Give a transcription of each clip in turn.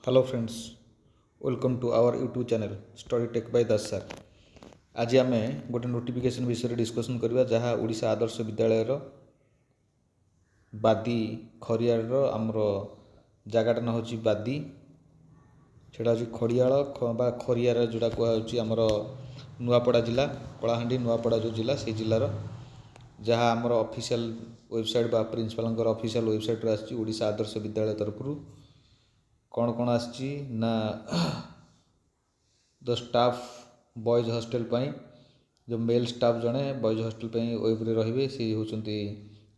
Hello friends, welcome to our YouTube channel study tech by Das sir. आज आम गोटे notification विषय डिस्कसन करवा जहाँ ओडिशा आदर्श विद्यालय बादी खरियार आमर जगटा ना हूँ बादी सेटा हूँ खड़ियाल खरियार जोड़ा कहूँ आमर नुआपड़ा जिला कलाहांडी नुआपड़ा जो जिला से जिलार जहाँ आमर ऑफिशियल वेबसाइट बा प्रिंसिपल ऑफिशियल वेबसाइट आसी ओडिशा आदर्श विद्यालय तरफ कौन कौन आसी ना द स्टाफ बॉयज हॉस्टल पाई जो मेल स्टाफ जड़े बॉयज हॉस्टल पाई वेब्रे रे से होती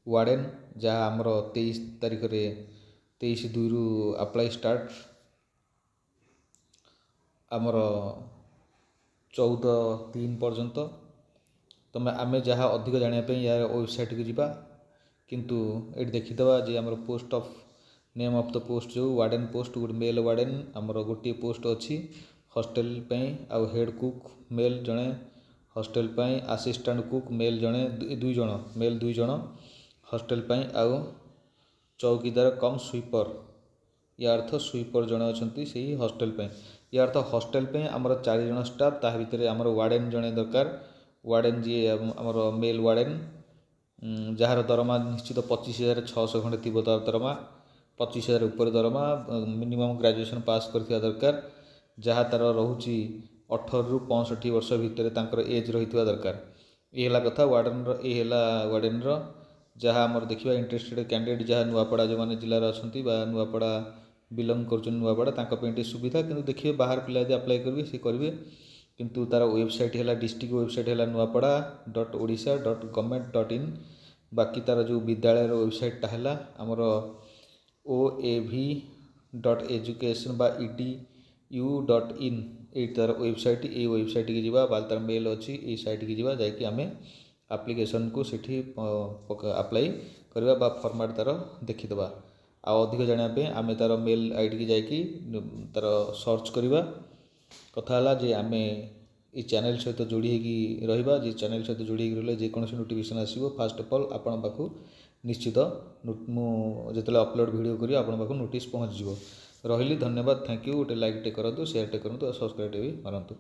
वार्डेन जहाँ आमर 23 तारिख रे 23/2 रु अप्लाई स्टार्ट आमर 14/3 पर्यंत तुम आम जहाँ अधिक जानापी यार वेबसाइट को जीवा किंतु ये देखीदे जे आमर post of name of the post जो वार्डेन पोस्ट गोटे मेल वार्डेन आमर गोटे पोस्ट अच्छी हॉस्टल आउ हेड कुक मेल जड़े हॉस्टल असिस्टेंट कुक मेल जड़े 2 जन मेल 2 जन हॉस्टल आउ चौकीदार कम स्वीपर या अर्थ स्वीपर जड़े अच्छा से हॉस्टल या अर्थ हॉस्टल आमर 4 जन स्टाफ ता भितर आमर वार्डेन जड़े दरकार वार्डेन जी आमर मेल वार्डेन जार दरमा निश्चित 25,600 खंडे थी तार दरमा 25,000 ऊपर दरमा मिनिमम ग्रेजुएशन पास करथिया दरकार जहाँ तार रोची 18 रु 65 वर्ष भितर तांकर एज रही दरकार ये कथा वार्डेन जहाँ आमर देखा इंटरेस्टेड कैंडिडेट जहाँ नुआपड़ा जो मैंने जिलार अच्छा नुआपड़ा बिलंग कर नुआपड़ा तांको सुविधा किंतु देखिए बाहर पिला अप्लाई करेंगे सी करेंगे किंतु तार वेबसाइट है डिस्ट्रिक्ट वेबसाइट है nuapara.odisha.government.in बाकी तार जो विद्यालय वेबसाइटा है आमर oav.education बा edu.in ये तार वेबसाइट ये वेबसाइट की जीवा बाल तार मेल अच्छी ये साइट की जीवा जाकि आम एप्लिकेशन को सीठी अप्लाई करवा बा फॉर्मेट तार देखीदे आ अधिक जानापी आम तार मेल आईडी की जाकि तार सर्च करवा कथा जे आम ये चैनल सहित जोड़ी रहा जे चैनल सहित जोड़ी रही जेकोसी नोटिफिकेशन आसो फास्ट अफ ऑल आपण पाखु निश्चित मुझे अपलोड वीडियो करी आपण पाखु नोटिस पहुँच रही धन्यवाद थैंक यू गोटे लाइक टे करूँ शेयर टे करूँ सब्सक्राइब भी मारतु।